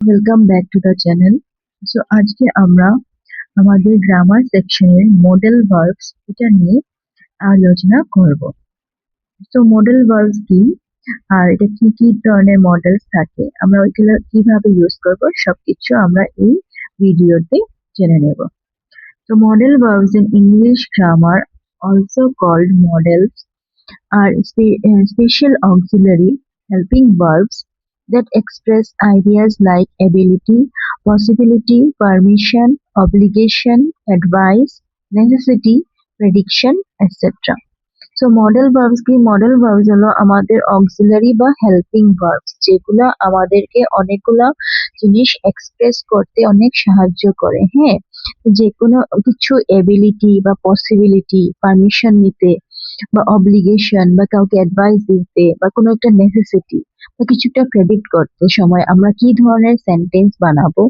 Welcome back to the channel. So আজকে আমরা আমাদের গ্রামার সেকশনের মডেল ভার্বস এটা নিয়ে আলোচনা করব। তো মডেল ভার্বস কি, আর এটা কি কি ধরনের মডেলস থাকে, আমরা ওইগুলো কিভাবে ইউজ করব, সবকিছু আমরা এই ভিডিওতে জেনে নেব। তো model verbs in English grammar, also called models, are special auxiliary helping verbs that express ideas like ability, possibility, permission, obligation, advice, necessity, prediction, etc. So model verbs কি? মডেল ভার্বস হলো আমাদের অক্সিলারি বা helping verbs, যেগুলো আমাদেরকে অনেকগুলো জিনিস express করতে অনেক সাহায্য করে। হ্যাঁ, যে কোনো কিছু এবিলিটি বা পসিবিলিটি, পারমিশন নিতে বা অব্লিগেশন বা কাউকে অ্যাডভাইস দিতে বা কোনো একটা নেসেসিটি বা কিছুটা প্রেডিক্ট করতে সময় আমরা কি ধরনের সেন্টেন্স বানাবো,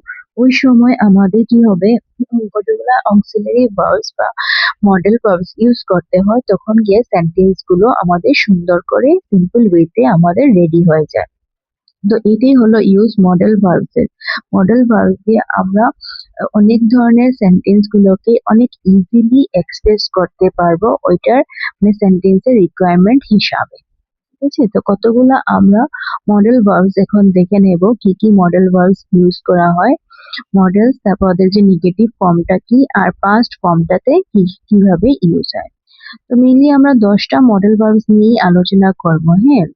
ওই সময় আমাদের কি হবে, কতগুলা অক্সিলারি ভার্বস বা মডেল ভার্বস ইউজ করতে হয়, তখন গিয়ে সেন্টেন্স গুলো আমাদের সুন্দর করে সিম্পল ওয়েতে আমাদের রেডি হয়ে যায়। তো এটাই হলো ইউজ মডেল ভার্বস এর। মডেল ভার্বস দিয়ে আমরা অনেক ধরনের সেন্টেন্স গুলোকে অনেক ইজিলি এক্সপ্রেস করতে পারবো ওইটার মানে সেন্টেন্সের রিকোয়ারমেন্ট হিসাবে। ঠিক আছে, তো কতগুলো আমরা মডেল ভার্বস এখন দেখে নেব, কি কি মডেল ভার্বস ইউজ করা হয়। মডেলস, তারপর ওদের যে নেগেটিভ ফর্মটা কি, আর পাস্ট ফর্মটাতে কিভাবে ইউজ হয়। তো মেইনলি আমরা 10টা মডেল ভার্বস নিয়ে আলোচনা করব। হ্যাঁ,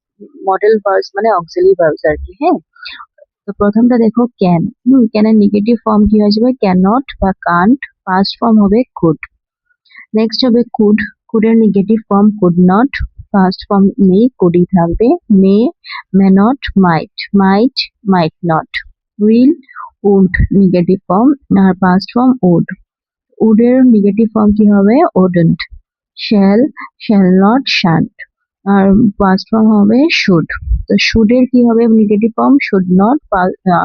মডেল ভার্বস মানে অক্সিলারি ভার্বস আর কি। হ্যাঁ, তো প্রথমটা দেখো ক্যান। ক্যানের নেগেটিভ ফর্ম কি হয়ে যাবে? ক্যান নট বা কান্ট। ফার্স্ট ফর্ম হবে কুড। নেক্সট হবে কুড। কুডের negative form could not. First form নেই, কুডই থাকবে। May, may not, might, might, might not. Will, would negative form, আর ফার্স্ট ফর্ম উড। উডের নেগেটিভ ফর্ম কি হবে? Wouldn't. Shall, shall not, shan't, আর ফার্স্ট ফর্ম হবে শুড। তো শুডের কি হবে? নেগেটিভ ফর্ম শুড নট,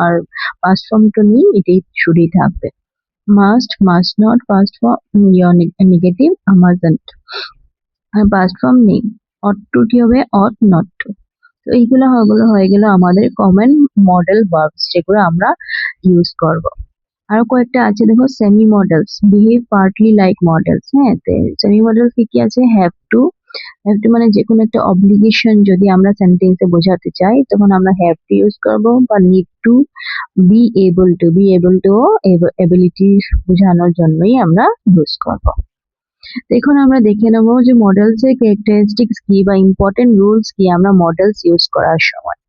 আর ফার্স্ট ফর্ম তো নেই, এটাই শুডই থাকবে। Must, must not, first form negative, mustn't, আর ফার্স্ট ফর্ম নেই। অট টু কি হবে? Ought not to. তো এইগুলো হয়ে গেল আমাদের কমন মডেল ভার্বস, যেগুলো আমরা ইউজ করব। আরো কয়েকটা আছে দেখো, semi models, behave partly like models. হ্যাঁ, সেমি মডেল কি কি আছে? Have to. হ্যাভ টু মানে যে কোনো একটা অব্লিগেশন যদি আমরা সেন্টেন্সে বোঝাতে চাই, তখন আমরা হ্যাভ টু ইউজ করব। বা need to, B able two, B able two ability বোঝানোর জন্যই আমরা ইউজ করব। এখন আমরা দেখে নেব যে মডেলস এর ক্যারেক্টারিস্টিক্স কি বা ইম্পর্টেন্ট রুলস কি আমরা মডেলস ইউজ করার সময়।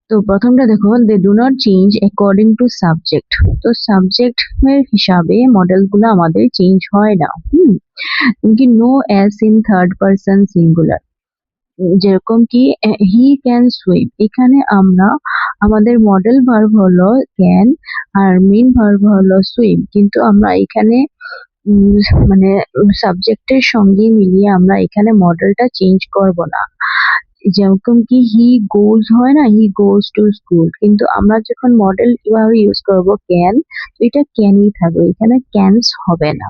তো প্রথমটা দেখো, they do not change according to subject. তো সাবজেক্ট এর হিসাবে মডেল গুলো আমাদের চেঞ্জ হয় না। কি no S in third person singular, যেরকম কি হি ক্যান সুইম, এখানে আমরা আমাদের মডেল ভার্ব হলো ক্যান আর মেইন ভার্ব হলো সুইম, কিন্তু আমরা এখানে উম, মানে সাবজেক্টের সঙ্গে মিলিয়ে আমরা এখানে মডেলটা চেঞ্জ করব না। যেরকম কি হি গোজ হয় না, হি গোজ টু স্কুল, কিন্তু আমরা যখন মডেল কিভাবে ইউজ করব ক্যান, তো এটা ক্যানই থাকবে, এখানে ক্যানস হবে না।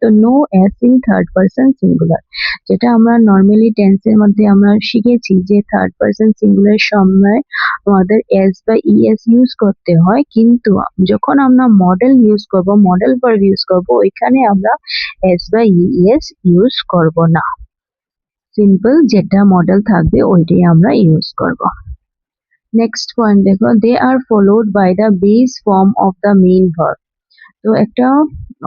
তো no S in third person singular, যেটা আমরা নর্মালি টেন্সের মধ্যে আমরা শিখেছি যে থার্ড পারসন সিঙ্গুলার সময় আমাদের এস বা ইএস ইউজ করতে হয়, কিন্তু যখন আমরা মডেল ইউজ করব, মডেল ভার্ব ইউজ করব, ওইখানে আমরা এস বা ইএস ইউজ করব না। সিম্পল যেটা মডেল থাকবে ওইটাই আমরা ইউজ করব। নেক্সট পয়েন্ট দেখো, they are followed by the base form of the main verb. তো একটা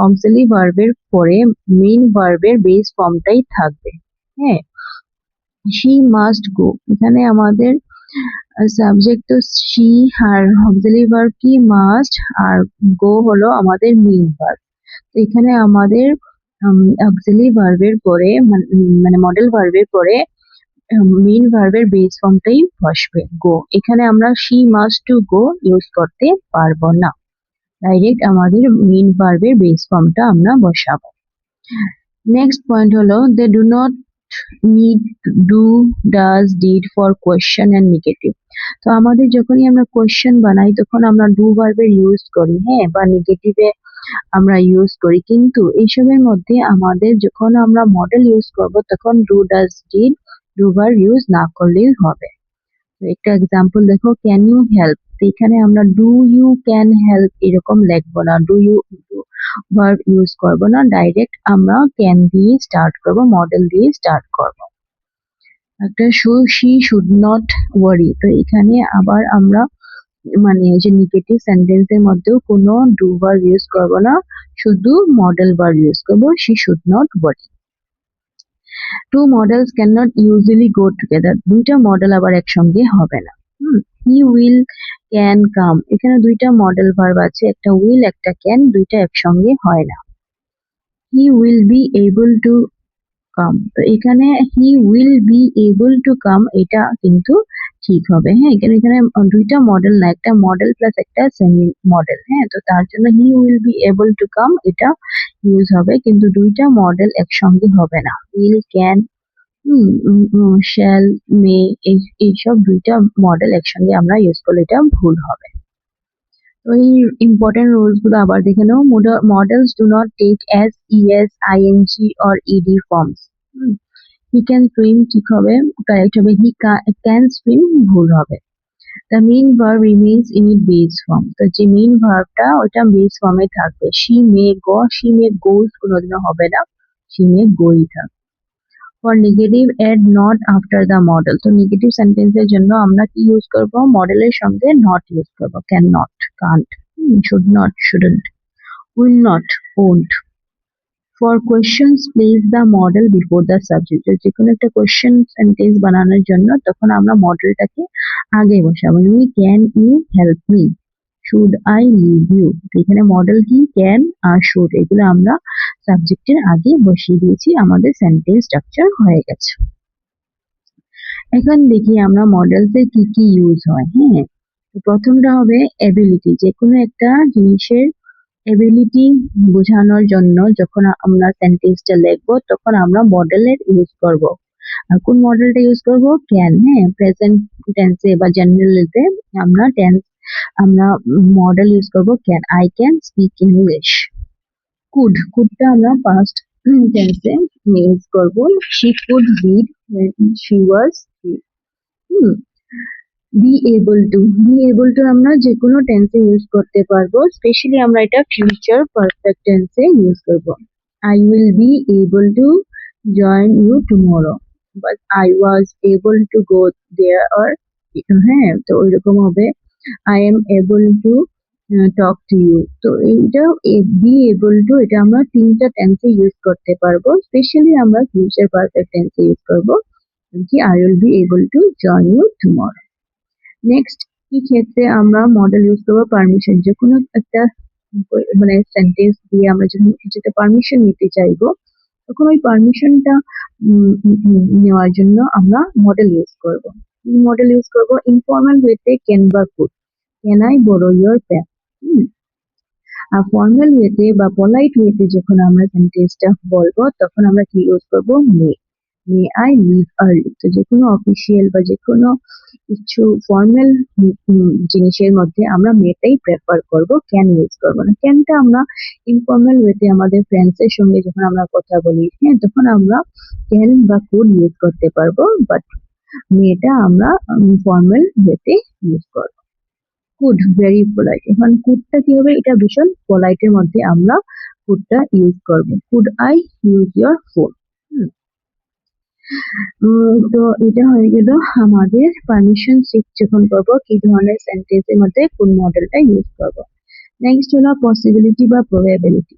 অক্সিলারি ভার্বের পরে মেইন ভার্বের বেস ফর্মটাই থাকবে। হ্যাঁ, শি মাস্ট গো, এখানে আমাদের সাবজেক্ট তো শি, আর অক্সিলারি ভার্ব কি? মাস্ট, আর গো হলো আমাদের মেইন ভার্ব। তো এখানে আমাদের অক্সিলারি ভার্বের পরে মানে মডেল ভার্বের পরে মেইন ভার্বের বেস ফর্মটাই বসবে, গো। এখানে আমরা she must to go use করতে পারবো না, ডাইরেক্ট আমাদের মেইন ভার্বের বেস ফর্মটা আমরা বসাবো। নেক্সট পয়েন্ট হলো, they do not need do, does, did for question and negative. তো আমাদের যখনই আমরা কোয়েশ্চেন বানাই তখন আমরা ডু ভার্বের ইউজ করি, হ্যাঁ, বা নেগেটিভে আমরা ইউজ করি, কিন্তু এইসবের মধ্যে আমাদের যখন আমরা মডেল ইউজ করব তখন do, does, did, do verb use না করলেই হবে। একটা এক্সাম্পল দেখো, ক্যান ইউ হেল্প। তো এখানে আমরা ডু ইউ ক্যান হেল্প এরকম লিখবো না, ডু ইউ ভার্ব ইউজ করবো না, ডাইরেক্ট আমরা ক্যান দিয়ে স্টার্ট করবো, মডেল দিয়ে স্টার্ট করবো। একটা শি শুড নট ওয়ারি। তো এখানে আবার আমরা মানে যে নেগেটিভ সেন্টেন্সের মধ্যেও কোনো ডু ভার্ব ইউজ করবো না, শুধু মডেল ভার্ব ইউজ করবো, she should not worry. Two models can not usually go together. দুইটা মডেল আবার একসঙ্গে হবে না। হি উইল ক্যান কাম, এখানে দুইটা মডেল ভার্ব আছে, একটা উইল একটা ক্যান, দুইটা একসঙ্গে হয় না। He will be able to come, তো এখানে he will be able to come এটা কিন্তু ঠিক হবে। হ্যাঁ, এখানে এখানে দুইটা মডেল না, একটা মডেল প্লাস একটা সেমি মডেল। হ্যাঁ, তো তার জন্য he will be able to come এটা ইউজ হবে, কিন্তু দুইটা মডেল একসঙ্গে হবে না। উইল ক্যান শ্যাল মে এইসব দুইটা মডেল একসঙ্গে আমরা ইউজ করলে এটা ভুল হবে। তো এই ইম্পর্টেন্ট রুলস গুলো আবার দেখে নাও। Modals do not take S, ES, ING or ED forms. He can swim ঠিক হবে, কারেক্ট হবে। হি ক্যান সুইম ভুল হবে। The main verb remains in it base form, তো যে মেইন ভার্বটা ওটা বেস ফর্মে থাকবে। She may go, she may গোস কোনোদিনও হবে না, শি মে গোই থাকবে। For negative add not after the model, তো নেগেটিভ সেন্টেন্সের জন্য আমরা কি ইউজ করব, মডেলের সঙ্গে নট ইউজ করব। Can not, can't, should not, shouldn't, will not, won't. For questions place the model before the subject, যে কোনো একটা কোয়েশ্চেন সেন্টেন্স বানানোর জন্য তখন আমরা মডেলটাকে আগে বসাবো। Can you help me, should I leave you, এখানে মডেল কি ক্যান আর শুড, এগুলো আমরা সাবজেক্টের আগে বসিয়ে দিয়েছি, আমাদের সেন্টেন্স স্ট্রাকচার হয়ে গেছে। এখন দেখি আমরা মডেলস এর কি কি ইউজ হয়। হ্যাঁ, প্রথমটা হবে এবিলিটি, যে কোনো একটা জিনিসের এবিলিটি বোঝানোর জন্য যখন আমরা সেন্টেন্সটা লিখবো তখন আমরা মডেলের ইউজ করব। আর কোন মডেলটা ইউজ করব, ক্যান। হ্যাঁ, প্রেজেন্ট টেন্সে বা জেনারেলিতে আমরা মডেল ইউজ করব can. I can speak English. কুডটা আমরা পাস্ট টেন্সে ইউজ করব। She could read when she was three. Be able to আমরা যে কোনো টেন্সে ইউজ করতে পারবো, স্পেশালি আমরা এটা ফিউচার পারফেক্ট টেন্সে ইউজ করব। I will be able to join you tomorrow, but I was able to go there, আর হ্যাঁ, তো ওইরকম হবে I am able to talk to you. তো এইটা বি এবল টু, এটা আমরা তিনটা টেন্সে ইউজ করতে পারবো, স্পেশালি আমরা ফিউচার পারফেক্ট টেন্সে ইউজ করবো কি I will be able to join you tomorrow. Next কি ক্ষেত্রে আমরা মডেল ইউজ করবো, পারমিশন। যে কোনো একটা মানে সেন্টেন্স দিয়ে আমরা যখন কিছুতে পারমিশন নিতে চাইবো তখন ওই পারমিশনটা নেওয়ার জন্য আমরা মডেল ইউজ করব। মডেল ইউজ করব ইনফর্মাল ওয়েতে ক্যান বা could, can I borrow your pen. আর ফর্মাল ওয়েতে বা পলাইট ওয়েতে যখন আমরা সেন্টেন্সটা বলবো তখন আমরা কি ইউজ করব, মে আই লিভ আর্লি। তো যে কোনো অফিসিয়াল বা যে কোনো কিছু ফর্মাল জিনিসের মধ্যে আমরা মেটাই প্রেফার করব, ক্যান ইউজ করবো না। ক্যানটা আমরা ইনফর্মাল ওয়েতে আমাদের ফ্রেন্ডস এর সঙ্গে যখন আমরা কথা বলি, হ্যাঁ, তখন আমরা ক্যান বা কুড ইউজ করতে পারবো, বাট মেটা আমরা ফর্মাল ওয়েতে ইউজ করবো। কুড ভেরি পোলাইট, এখন কুডটা কি হবে, এটা ভীষণ পোলাইটের মধ্যে আমরা কুডটা ইউজ করবো। Could I use your phone. তো এটা হয়ে গেল আমাদের পারমিশন শিফট যখন করবো কি ধরনের সেন্টেন্সের মধ্যে কোন মডেলটা ইউজ করবো। নেক্সট হলো পসিবিলিটি বা প্রবাবিলিটি।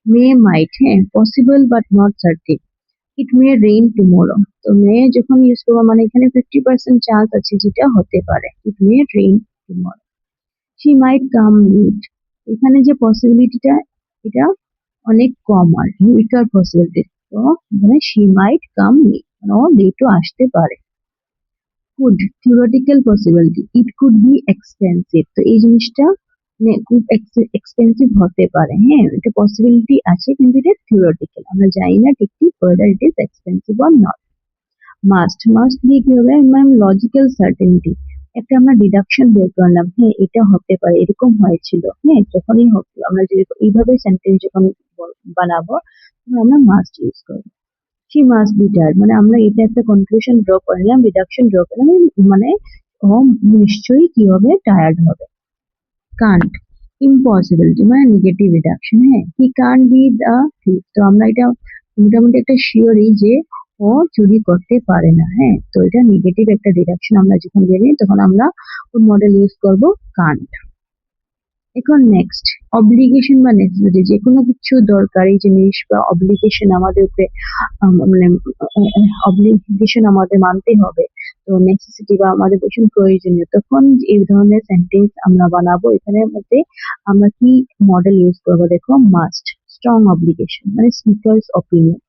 মে মাইট, হ্যাঁ, possible but not certain. It may rain tomorrow, তো মে যখন ইউজ করবো মানে এখানে 50% চান্স আছে যেটা হতে পারে, it may rain tomorrow. She might come late, এখানে যে পসিবিলিটিটা এটা অনেক কম আর কি, উইকার পসিবিলিটি, তো মানে শি মাইট কাম লেট, ও লেটও আসতে পারে। Could theoretical possibility, it could be expensive, তো এই জিনিসটা খুব এক্সপেন্সিভ হতে পারে। হ্যাঁ, এটা পসিবিলিটি আছে কিন্তু এটা থিওরিটিক্যাল, আমরা জানি না ঠিক ঠিক whether it is expensive or not. Must দিয়ে কি হবে, ম্যাম লজিক্যাল সার্টেনিটি, একটা আমরা ডিডাকশন বের করলাম, হ্যাঁ এটা হতে পারে, এরকম হয়েছিল। হ্যাঁ, যখনই আমরা যে এইভাবে সেন্টেন্স যখন বানাবো তখন আমরা মাস্ট ইউজ করবো। শি মাস্ট বি টায়ার্ড, মানে আমরা এটা একটা কনক্লুশন ড্র করলাম, ডিডাকশন ড্র করলাম, মানে ও নিশ্চয়ই কি হবে, টায়ার্ড হবে। কান্ট, ইম্পসিবিলিটি মানে নেগেটিভ রিডাকশন। হ্যাঁ, হি কান্ট বি দ্য থিফ। তো আমরা এটা মোটামুটি একটা শিওরই যে ও চুরি করতে পারে না। হ্যাঁ, তো এটা নেগেটিভ একটা রিডাকশন। আমরা যখন জানি তখন আমরা কোন মডেল ইউজ করব, কান্ট। এখন নেক্সট, অব্লিগেশন বা নেসেসিটি, যে কোনো কিছু দরকারি জিনিস বা অব্লিগেশন আমাদের উপরে মানে অব্লিগেশন আমাদের মানতে হবে, তো নেসেসিটি বা আমাদের ভীষণ প্রয়োজনীয়, তখন এই ধরনের সেন্টেন্স আমরা বানাবো। এখানে মধ্যে আমরা কি মডেল ইউজ করবো, দেখো মাস্ট, স্ট্রং অব্লিগেশন মানে speaker's opinion,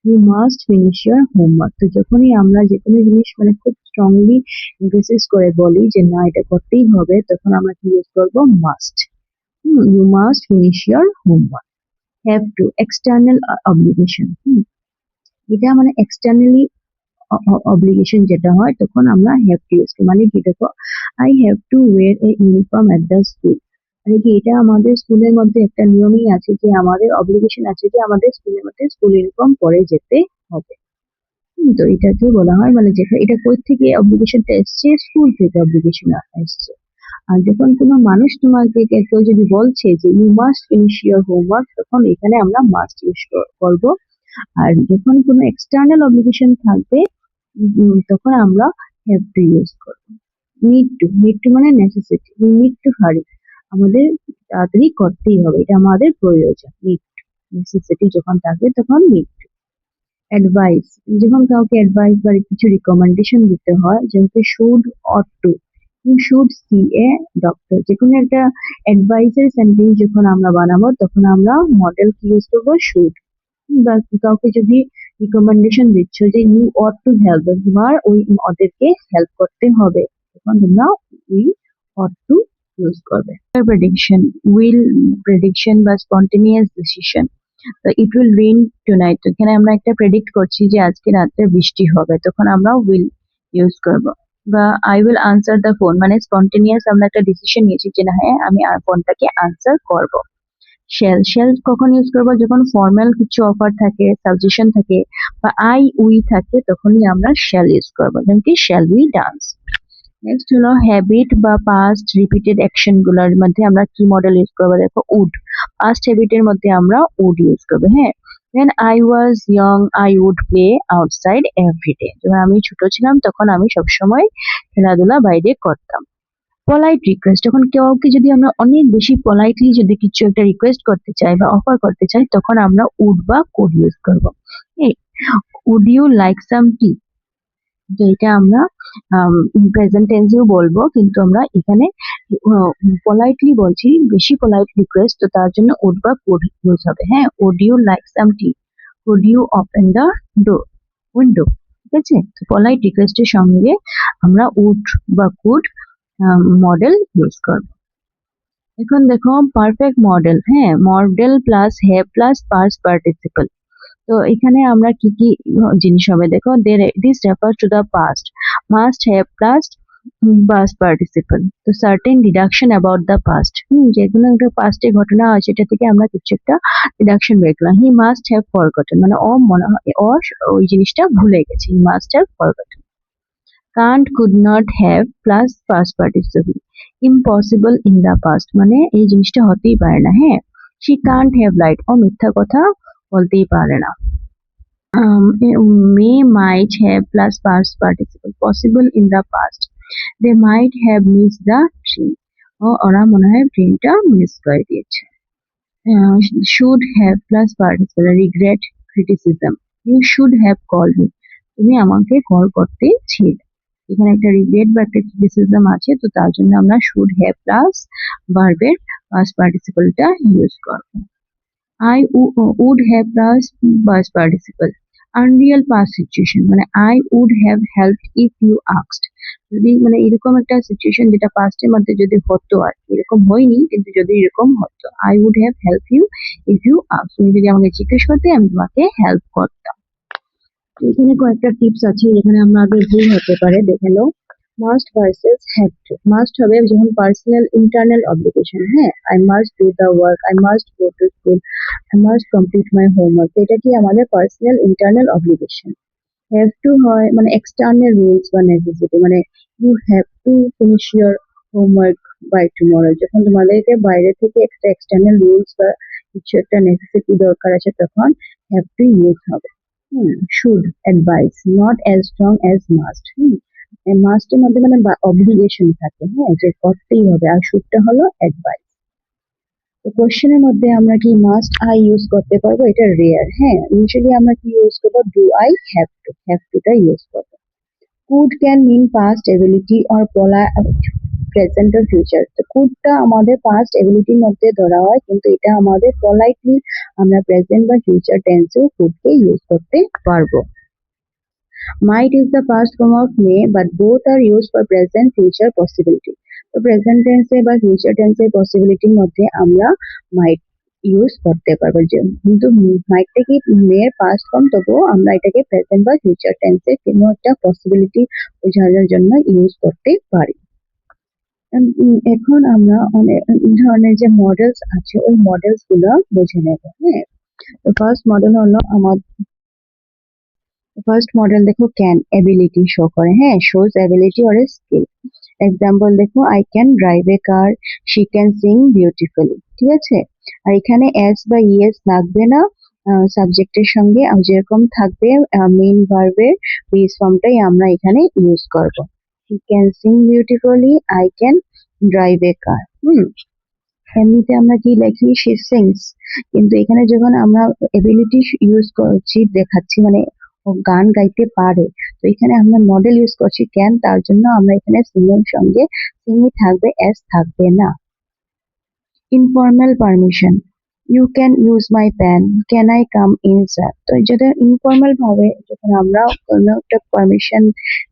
you must finish your homework. তো যখনই আমরা যে কোনো জিনিস মানে খুব স্ট্রংলি এমফেসিস করে বলি যে না এটা করতেই হবে, তখন আমরা কি ইউজ করবো, must. You must finish your homework. Have to, external obligation. এটা মানে externally obligation যেটা হয় তখন আমরা have to use, মানে কি দেখো, I have to wear a uniform at the school, মানে কি এটা আমাদের স্কুলের মধ্যে একটা নিয়মই আছে যে আমাদের অব্লিগেশন আছে যে আমাদের স্কুলের মধ্যে স্কুল ইউনিফর্ম পরে যেতে হবে। তো এটাকে বলা হয় মানে যেটা, এটা কই থেকে অব্লিগেশনটা এসছে, স্কুল থেকে অব্লিগেশন এসছে। আর যখন কোনো মানুষ তোমাকে কেউ যদি বলছে যে you must finish your homework, তখন এখানে আমরা মাস্ট ইউজ করবো। আর যখন কোনো এক্সটার্নাল অব্লিগেশন থাকবে তখন আমরা হ্যাভ টু ইউজ করবো। নিড টু, নিড টু মানে নেসেসিটি, নিড টু হারি, আমাদের তাড়াতাড়ি করতেই হবে, এটা আমাদের প্রয়োজন। নিড টু, নেসেসিটি যখন থাকবে তখন নিড টু। অ্যাডভাইস, যখন কাউকে অ্যাডভাইস বা কিছু রিকমেন্ডেশন দিতে হয়, যেমন should, ought to, you should see a doctor, যে কোনো একটা অ্যাডভাইসের সেন্টেন্স যখন আমরা বানাবো তখন আমরা মডেল কি ইউজ করবো, শুড। বা কাউকে যদি রিকমেন্ডেশন দিচ্ছ যে ইউ অট টু হেল্প, তোমার ওদেরকে হেল্প করতে হবে, তখন তোমরা উই অট টু ইউজ করবে। প্রেডিকশন, উইল প্রেডিকশন বা স্পন্টেনিয়াস ডিসিশন, তো ইট উইল রেইন টুনাইট, তো এখানে আমরা একটা প্রেডিক্ট করছি যে আজকে রাতে বৃষ্টি হবে, তখন আমরা উইল ইউজ করব। বা I will answer the phone, মানে স্পন্টেনিয়াস আমরা একটা ডিসিশন নিয়েছি যে না হ্যাঁ আমি ফোনটাকে আনসার করব। শেল, শেল কখন ইউজ করবো, যখন ফর্মাল কিছু অফার থাকে, সাজেশন থাকে বা আই উই থাকে, তখনই আমরা শেল ইউজ করবো, যেমন কি শেল উই ডান্স। নেক্সট হলো হ্যাবিট বা পাস্ট রিপিটেড অ্যাকশন গুলোর মধ্যে আমরা কি মডেল ইউজ করবো, দেখো উড, পাস্ট হ্যাবিটের মধ্যে আমরা উড ইউজ করবো। হ্যাঁ, when I was young I would play outside every day, যখন আমি ছোট ছিলাম তখন আমি সবসময় খেলাধুলা বাইরে করতাম। পলাইট রিকোয়েস্ট, যখন কাউকে যদি আমরা অনেক বেশি পলাইটলি যদি কিছু একটা রিকোয়েস্ট করতে চাই বা অফার করতে চাই, তখন আমরা উড বা কুড ইউজ করবো। উড ইউ লাইক সাম টি, তো এটা আমরা প্রেজেন্ট টেন্সেও বলবো, কিন্তু আমরা এখানে পলাইটলি বলছি, বেশি পলাইট রিকোয়েস্ট, তো তার জন্য উড বা কুড ইউজ হবে। হ্যাঁ, would you like some tea, could you open the door, window, ঠিক আছে। তো পলাইট রিকোয়েস্টের সঙ্গে আমরা উড বা কুড মডেল ইউজ করব। এখন দেখো পারফেক্ট মডেল, হ্যাঁ, model plus have plus past participle, তো এখানে আমরা কি কি জিনিস হবে, দেখো this refers to the past, must have plus past participle, তো certain deduction about the past, যে কোনো একটা পাস্টে ঘটনা হয় সেটা থেকে আমরা কিছু একটা ডিডাকশন বের করলাম। হি মাস্ট হ্যাভ ফরগটন, মানে ও মনে হয় ও ওই জিনিসটা ভুলে গেছে, he must have forgotten. can't, could not have plus past participle, impossible in the past, মানে এই জিনিসটা হতেই পারে না। হ্যাঁ, she can't have lied, ও মিথ্যা কথা বলতেই পারে না। may, might have plus past participle, possible in the past, they might have missed the train, ওরা মনে হয় ট্রেনটা মিস করে দিয়েছে। should have plus participle, regret, criticism, you should have called me, তুমি আমাকে কল করতে ছিলে, এখানে একটা রিগ্রেট বা একটা ক্রিটিসিজম আছে, তো তার জন্য আমরা শুড হ্যাভ প্লাস ভার্বের পাস্ট পার্টিসিপলটা ইউজ করব। I would have plus past participle, unreal past situation, মানে I would have helped if you asked, যদি মানে এরকম একটা সিচুয়েশন যেটা পাস্টের মধ্যে যদি হতো, আর এরকম হয়নি কিন্তু যদি এরকম হতো, I would have help you if you ask, তুমি যদি আমাকে জিজ্ঞেস করতে আমি তোমাকে হেল্প করতাম। এখানে কয়েকটা টিপস আছে যেখানে আমাদের ভুল হতে পারে, দেখে নাও। Must versus have to, must হবে যখন পার্সোনাল ইন্টারনাল অব্লিগেশন, হ্যাঁ, I must do the work, I must go to school, I must complete my homework, এটা কি আমাদের personal internal obligation. Have to হয় মানে এক্সটার্নাল রুলস বা নেসেসিটি, মানে you have to finish your homework by tomorrow. যখন তোমাদেরকে বাইরে থেকে একটা এক্সটার্নাল রুলস বা কিছু একটা নেসেসিটি দরকার আছে তখন হ্যাভ টু ইউজ হবে। Should advice not as strong as must. মাস্টের মধ্যে মানে অব্লিগেশন থাকে, হ্যাঁ, যে করতেই হবে, আর শুডটা হলো অ্যাডভাইস। তো কোশ্চেনের মধ্যে আমরা কি মাস্ট আই ইউজ করতে পারবো? এটা রেয়ার। হ্যাঁ, ইউজুয়ালি আমরা কি ইউজ করবো? ডু আই, হ্যাভ টুটা ইউজ করবো। Could can mean past ability or present or future. তো কুডটা আমাদের পাস্ট এবিলিটির মধ্যে ধরা হয়, কিন্তু এটা আমাদের পলাইটলি আমরা প্রেজেন্ট বা ফিউচার টেন্সেও কুডকে ইউজ করতে পারবো। Might is the past form of may, but both are used for present future possibility. তো প্রেজেন্ট টেন্সে বা ফিউচার টেন্সের পসিবিলিটির মধ্যে আমরা মাইট ইউজ করতে পারবো, কিন্তু মাইটটা কি মেয়ের পাস্ট ফর্ম, তবুও আমরা এটাকে প্রেজেন্ট বা ফিউচার টেন্সের কোনো একটা পসিবিলিটি বোঝানোর জন্য ইউজ করতে পারি। এখন আমরা অনেক ধরনের যে মডেলস আছে ওই মডেলস গুলো বুঝে নেব। হ্যাঁ, তো ফার্স্ট মডেল দেখো ক্যান, এবিলিটি শো করে, হ্যাঁ, shows ability or a skill. Example দেখো, I can drive a car, she can sing beautifully. ঠিক আছে, আর এখানে এস বা ইএস লাগবে না সাবজেক্টের সঙ্গে, যেরকম থাকবে মেইন ভার্বের বেস ফর্মটাই আমরা এখানে ইউজ করব। She can sing beautifully, I can drive a car. এমনিতে আমরা কি লিখি? শি সিংস, কিন্তু এখানে যখন আমরা এবিলিটি ইউজ করছি দেখাচ্ছি, মানে ও গান গাইতে পারে, তো এখানে আমরা মডেল ইউজ করছি ক্যান, তার জন্য আমরা এখানে সিং এর সঙ্গে সিংই থাকবে, এস থাকবে না। Informal permission, you can use my pen, can I come in sir. তো যেটা ইনফর্মাল ভাবে যখন আমরা কোনো একটা পারমিশন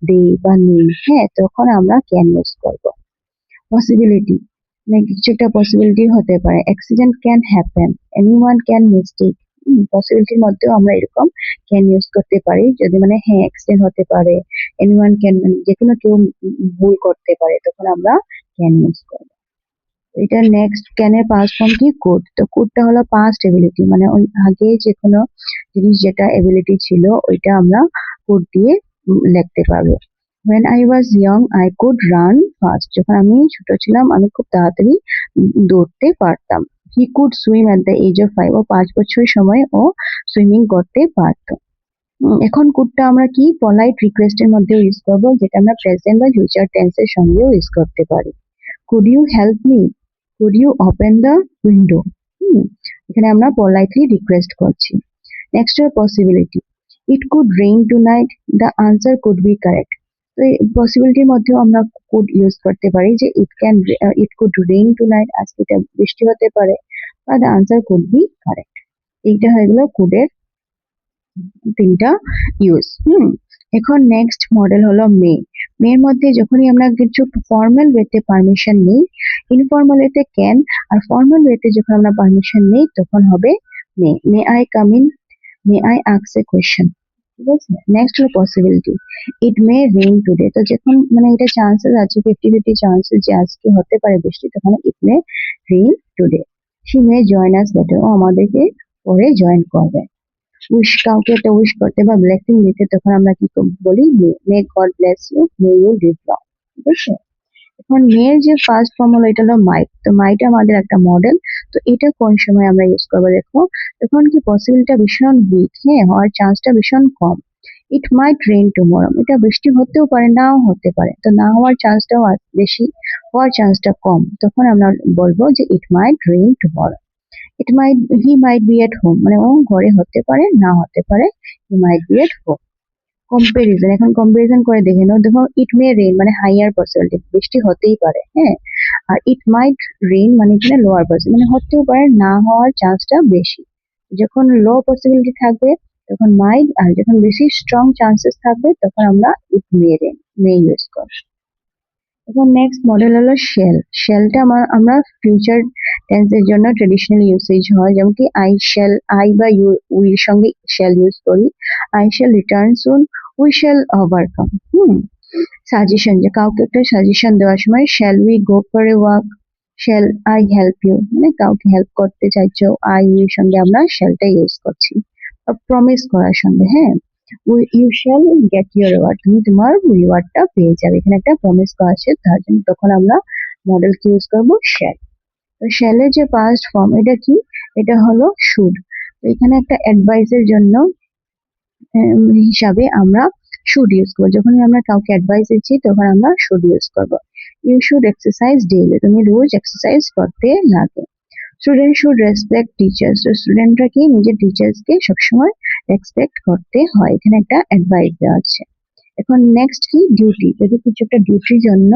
দিই বা নিই, হ্যাঁ, তখন আমরা ক্যান ইউজ করব। পসিবিলিটি, মানে কিছু একটা পসিবিলিটি হতে পারে, accident can happen, anyone can mistake. পসিবিলিটির মধ্যেও আমরা এরকম ক্যান ইউজ করতে পারি, যদি মানে হ্যাঁ অ্যাক্সিডেন্ট হতে পারে, এনিওয়ান ক্যান মানে যে কোনো কেউ ভুল করতে পারে, তখন আমরা ক্যান ইউজ করব। এটা নেক্সট, ক্যানের পাস্ট ফর্ম কি? কুড। তো কুডটা হলো পাস্ট এবিলিটি, মানে ওই আগে যে কোনো জিনিস যেটা এবিলিটি ছিল ওইটা আমরা কুড দিয়ে লিখতে পারবো। When I was young, I could run fast. যখন আমি ছোট ছিলাম আমি খুব তাড়াতাড়ি দৌড়তে পারতাম। He could swim at the age of 5. ও 5 বছর সময় ও সুইমিং করতে পারত। এখন কুডটা আমরা কি পলাইট রিকোয়েস্টের মধ্যে ইউজ করব, যেটা আমরা প্রেজেন্ট বা ফিউচার টেন্সের সঙ্গেও ইউজ করতে পারি। Could you help me? Could you open the window? এখানে আমরা পলাইটলি রিকোয়েস্ট করছি। নেক্সট হলো possibility, it could rain tonight, the answer could be correct. তো এই পসিবিলিটির মধ্যেও আমরা কুড ইউজ করতে পারি, যে ইট কুড রেইন টুনাইট, আজকে এটা বৃষ্টি হতে পারে, বা the answer could be correct. এইটা হয়ে গেল কুডের তিনটা ইউজ। এখন নেক্সট মডেল হলো মে। মের মধ্যে যখনই আমরা কিছু ফর্মাল ওয়েতে পারমিশন নিই, ইনফর্মাল ওয়েতে ক্যান, আর ফর্মাল ওয়েতে যখন আমরা পারমিশন নিই তখন হবে may. May I come in, may I ask a question. ঠিক আছে, নেক্সট হলো possibility, it may rain today. তো যখন মানে এটা চান্সেস আছে 50-50 চান্সেস যে আজকে হতে পারে বৃষ্টি, তখন it may rain today. She may join us later, ও আমাদেরকে পরে জয়েন করবে। উইশ, কাউকে একটা উইশ করতে বা ব্লেসিং দিতে, তখন আমরা কি বলি? May God bless you, may you live long. ঠিক আছে, এখন মেয়ের যে ফার্স্ট ফর্ম হলো এটা হলো মাইট। তো মাইট আমাদের একটা মডেল, তো এটা কোন সময় আমরা ইউজ করবো? দেখো, তখন কি পসিবিলিটিটা ভীষণ উইক, হ্যাঁ, হওয়ার চান্সটা ভীষণ কম। ইট মাইট রেইন টুমরো, এটা বৃষ্টি হতেও পারে, নাও হতে পারে, তো না হওয়ার চান্সটাও বেশি, হওয়ার চান্সটা কম, তখন আমরা বলবো যে it might rain tomorrow. He might be at home, মানে ও ঘরে হতে পারে, না হতে পারে, he might be at home. Comparison, এখন কম্পারিজন করে দেখে নাও। দেখো, ইট মে রেইন মানে হাইয়ার পসিবিলিটি, বৃষ্টি হতেই পারে, হ্যাঁ, আর ইট মাইট রেইন মানে এখানে লোয়ার পসিবিলিটি, মানে হতেও পারে, না হওয়ার চান্সটা বেশি। যখন লো পসিবিলিটি থাকবে তখন মাইট, আর যখন বেশি স্ট্রং চান্সেস থাকবে তখন আমরা ইট মে রেইন, মে ইউজ করব। এখন নেক্সট মডেল হলো শেল। শেলটা আমরা ফিউচার টেন্সের জন্য ট্রেডিশনাল ইউসেজ হয়, যেমন কি আই শেল, আই বা ইউ উইর সঙ্গে শেল ইউজ করি। I shall return soon, we shall overcome. Suggestion, যে কাউকে একটা সাজেশন দেওয়ার সময়, shall we go for a walk, shall I help you, মানে কাউকে হেল্প করতে চাইছো, আই উইর সঙ্গে আমরা শ্যালটা ইউজ করছি। প্রমিস করার সঙ্গে, হ্যাঁ, you shall get your reward, তুমি তোমার রিওয়ার্ডটা পেয়ে যাবে। এখানে একটা প্রমিস করা আছে, তার জন্য তখন আমরা মডেল কি ইউজ করবো, শ্যাল। তো শ্যালের যে পাস্ট ফর্ম এটা কি, এটা হলো শুড। তো এখানে একটা অ্যাডভাইসের জন্য হিসাবে আমরা শুড ইউজ করবো। যখনই আমরা কাউকে অ্যাডভাইস দিচ্ছি তখন আমরা শুড ইউজ করবো। ইউ শুড এক্সারসাইজ ডেইলি, তুমি রোজ এক্সারসাইজ করতে লাগে। স্টুডেন্ট শুড রেসপেক্ট টিচার্স, তো স্টুডেন্টরা কি নিজের টিচার্সকে সবসময় রেসপেক্ট করতে হয়, এখানে একটা অ্যাডভাইস দেওয়া আছে। এখন নেক্সট কি, ডিউটি। যদি কিছু একটা ডিউটির জন্য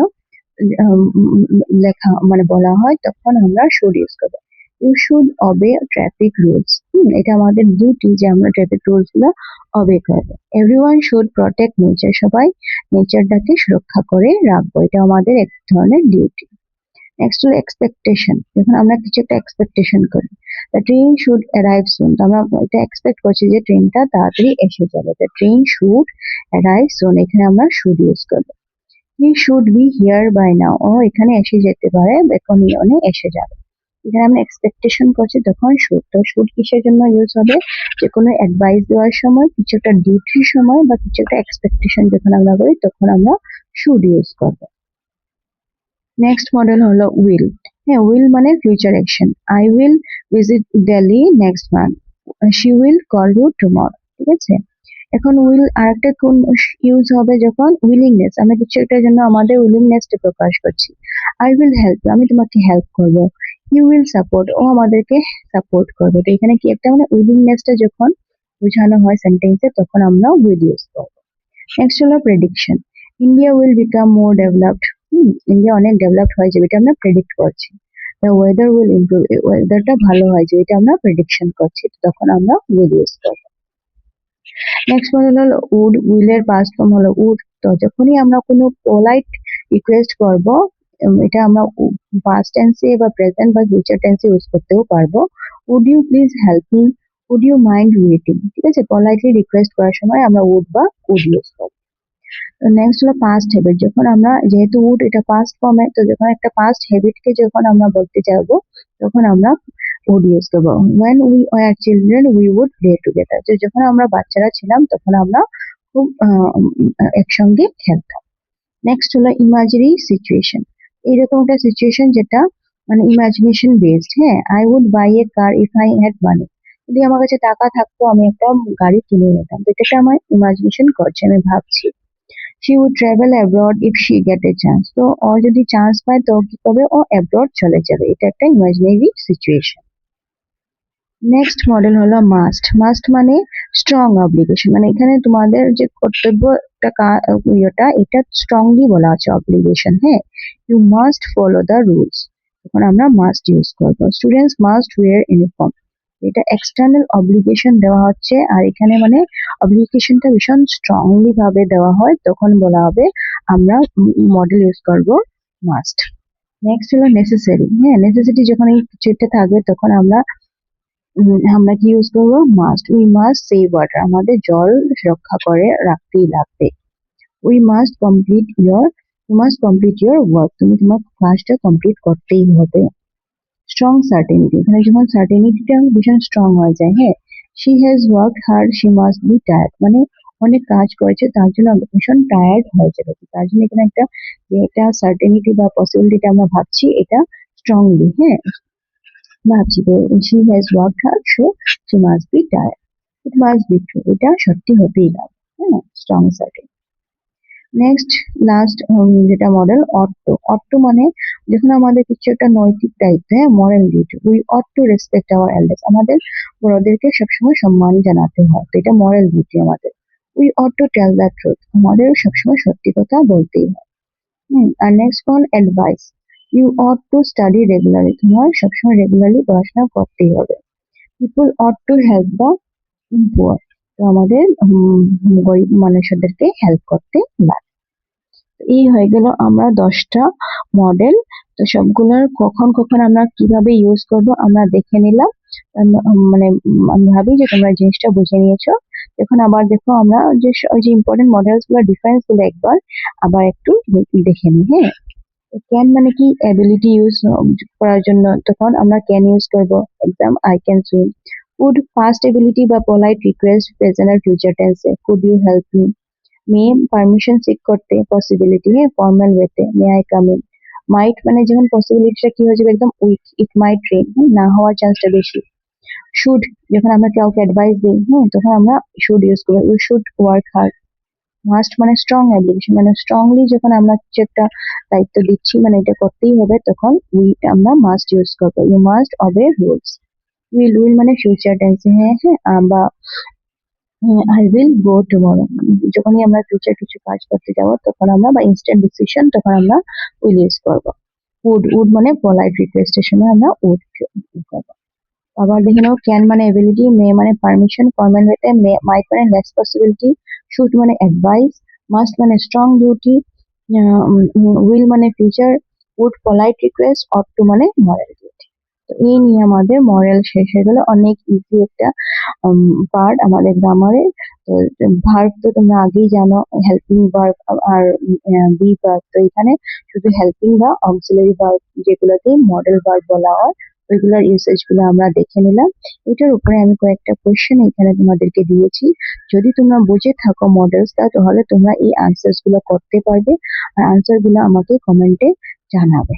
লেখা মানে বলা হয় তখন আমরা শুড ইউজ করবো। You should obey traffic rules, এটা আমাদের ডিউটি যে আমরা ট্রাফিক রুলস গুলো অবে করবো। এভরিওয়ান শুড প্রটেক্ট নেচার, সবাই নেচারটাকে সুরক্ষা করে রাখবো, এটা আমাদের এক ধরনের ডিউটি। নেক্সট হলো এক্সপেকটেশন, যখন আমরা কিছু একটা এক্সপেকটেশন করি, the train should arrive soon, আমরা এটা এক্সপেক্ট করছি যে ট্রেনটা তাড়াতাড়ি এসে যাবে, the train should arrive soon, এখানে আমরা শুড ইউজ করবো। He should be here by now, ও এখানে এসে যেতে পারে, এখনই এসে যাবে। এখানে আমরা এক্সপেকটেশন করছি তখন শুড। তো শুড কিসের জন্য ইউজ হবে, যে কোনো অ্যাডভাইস দেওয়ার সময়, কিছু একটা ডিউটির সময় বা কিছু একটা এক্সপেকটেশন যখন আমরা করি তখন আমরা শুড ইউজ করবো। নেক্সট মডেল হলো উইল। হ্যাঁ, উইল মানে future action. I will visit Delhi next month, she will call you tomorrow, ঠিক আছে। এখন উইল আরেকটা কোন ইউজ হবে, যখন উইলিংনেস, আমরা কিছু একটার জন্য আমাদের উইলিংনেসটা প্রকাশ করছি। আই উইল হেল্প, আমি তোমাকে হেল্প করবো। ইউ উইল সাপোর্ট, ও আমাদেরকে সাপোর্ট করবে। তো এখানে কি একটা মানে উইলিংনেসটা যখন বোঝানো হয় সেন্টেন্সে তখন আমরা উইল ইউজ করবো। নেক্সট হলো prediction. India will become more developed, India অনেক ডেভেলপড হয়ে যাবে, এটা আমরা প্রেডিক্ট করছি। দ্য ওয়েদার উইল ইমপ্রুভ, ওয়েদারটা ভালো হয় যাবে, এটা আমরা প্রেডিকশন করছি, তখন আমরা উইল ইউজ করবো। নেক্সট মডেল হলো উড। উইলের পাস্ট ফর্ম হলো উড। তো যখনই আমরা কোনো পোলাইট রিকোয়েস্ট করব, এটা আমরা পাস্ট টেন্সে বা প্রেজেন্ট বা ফিউচার টেন্সে ইউজ করতেও পারবো। Would you please help me, would you mind waiting, ঠিক আছে। পোলাইটলি রিকোয়েস্ট করার সময় আমরা উড বা উড ইউজ করবো। নেক্সট হলো পাস্ট হ্যাবিট। যখন আমরা, যেহেতু উড এটা পাস্ট ফর্মে, তো যখন একটা পাস্ট হ্যাবিটকে যখন আমরা বলতে চাইবো তখন আমরা উড ইউজ করবো। when we were children we would play together, তো যখন আমরা বাচ্চারা ছিলাম তখন আমরা খুব একসঙ্গে খেলতাম। নেক্সট হলো ইমাজিনারি সিচুয়েশন। এইরকম একটা সিচুয়েশন যেটা মানে ইমাজিনেশন বেসড। হ্যাঁ, I would buy a car if I had money, যদি আমার কাছে টাকা থাকতো আমি একটা গাড়ি কিনে নিতাম, তো এটাকে আমার ইমাজিনেশন করছে, আমি ভাবছি। she would travel abroad if she get a chance, তো ও যদি চান্স পায় তো কি করবে, ও অ্যাব্রড চলে যাবে, এটা একটা ইমাজিনারি সিচুয়েশন। নেক্সট মডেল হলো মাস্ট। মাস্ট মানে স্ট্রং অব্লিগেশন, মানে এখানে তোমাদের যে কর্তব্য ইয়েটা এটা স্ট্রংলি বলা আছে অব্লিগেশন। হ্যাঁ, you must follow the rules, তখন আমরা মাস্ট ইউজ করবো। স্টুডেন্টস মাস্ট ওয়্যার ইউনিফর্ম, এটা এক্সটার্নাল অব্লিগেশন দেওয়া হচ্ছে, আর এখানে মানে অব্লিগেশনটা ভীষণ স্ট্রংলি ভাবে দেওয়া হয়, তখন বলা হবে আমরা মডেল ইউজ করব মাস্ট। নেক্সট হলো নেসেসারি। হ্যাঁ, নেসেসিটি যখন এই কিছুটা থাকবে তখন আমরা আমরা কি ইউজ করবো, must. We must save water, আমাদের জল রক্ষা করে রাখতেই লাগবে। We must complete your, you must complete your work, তুমি তোমার কাজটা কমপ্লিট করতেই হবে। স্ট্রং সার্টেনিটি, এখানে যখন সার্টেনিটিটা ভীষণ স্ট্রং হয়ে যায়। হ্যাঁ, she has worked hard she must be tired, মানে অনেক কাজ করেছে তার জন্য ভীষণ টায়ার্ড হয়ে যাবে, তার জন্য এখানে একটা যে এটা সার্টেনিটি বা পসিবিলিটিটা আমরা ভাবছি এটা স্ট্রংলি। হ্যাঁ, ভাবছি যে she has worked hard so she must be tired, it must be true, এটা সত্যি হতেই লাগবে। হ্যাঁ, স্ট্রং সার্টেনিটি। নেক্সট লাস্ট যেটা মডেল অট্টো। অট্টো মানে যখন আমাদের কিছু একটা নৈতিক দায়িত্ব, হ্যাঁ, moral duty. We ought to respect our elders, আমাদের বড়দেরকে সবসময় সম্মান জানাতে হয়, তো এটা মরাল ডিউটি আমাদের। We ought to tell the truth, আমাদের সবসময় সত্যি কথা বলতেই হয়। আর নেক্সট কোন, advice. You ought to study regularly, তোমার সবসময় রেগুলারলি পড়াশোনা করতেই হবে। People ought to help the poor, তো আমাদের গরিব মানুষদেরকে হেল্প করতে লাগে। এই হয়ে গেল আমরা 10টা মডেল। তো সবগুলোর কখন কখন আমরা কিভাবে ইউজ করব আমরা দেখে নিলাম। মানে আমি ভাবি যে তোমরা জিনিসটা বুঝে নিয়েছো। এখন আবার দেখো আমরা যে ওই যে ইম্পর্টেন্ট মডেলস গুলো ডিফারেন্স গুলো একবার আবার একটু দেখে নিই। হ্যাঁ, ক্যান মানে কি, অ্যাবিলিটি ইউজ করার জন্য তখন আমরা ক্যান ইউজ করব, exam I can swim. would past ability বা polite request present আর future tense এ could you help me may permission seek করতে possibility হ্যাঁ formal way তে may I come in might মানে যখন পসিবিলিটিটা কি হয়ে যাবে একদম উইক ইট মাইট রেন না হওয়ার চান্সটা বেশি শুড যখন আমরা কাউকে অ্যাডভাইস দিই হ্যাঁ তখন আমরা শুড ইউজ করবো you should work hard must মানে স্ট্রং অ্যাপ্লিকেশন মানে স্ট্রংলি যখন আমরা কিছু একটা দায়িত্ব দিচ্ছি মানে এটা করতেই হবে তখন আমরা মাস্ট ইউজ করবো you must obey rules will মানে ফিউচার টেন্সে হ্যাঁ হ্যাঁ বা আই উইল গো টুমরো যখনই আমরা ফিউচার কিছু কাজ করতে যাবো তখন আমরা বা ইনস্ট্যান্ট ডিসিশন তখন আমরা উইল ইউজ করবো উড মানে পোলাইট রিকোয়েস্টের সময় আমরা উড করবো আবার দেখে নাও ক্যান মানে এবিলিটি মে মানে পারমিশন ফরম্যাল ওয়েতে মাইট মানে লেস পসিবিলিটি শুড মানে অ্যাডভাইস মাস্ট মানে স্ট্রং ডিউটি উইল মানে future would polite request ought to মানে মরাল ডিউটি তো এই নিয়ে আমাদের মরাল শেষ হয়ে গেল অনেক ইজি একটা পার্ট আমাদের গ্রামারের তো ভার্ব তো তোমরা আগেই জানো হেল্পিং ভার্ব আর বি ভার্ব তো এখানে শুধু হেল্পিং বা অক্সিলারি ভার্ব যেগুলোকে মডেল ভার্ব বলা হয় ওইগুলোর ইউসেজ গুলো আমরা দেখে নিলাম এটার উপরে আমি কয়েকটা কোয়েশ্চেন এখানে তোমাদেরকে দিয়েছি যদি তোমরা বুঝে থাকো মডেলসটা তাহলে তোমরা এই আনসার্স গুলো করতে পারবে আর আনসার গুলো আমাকে কমেন্টে জানাবে।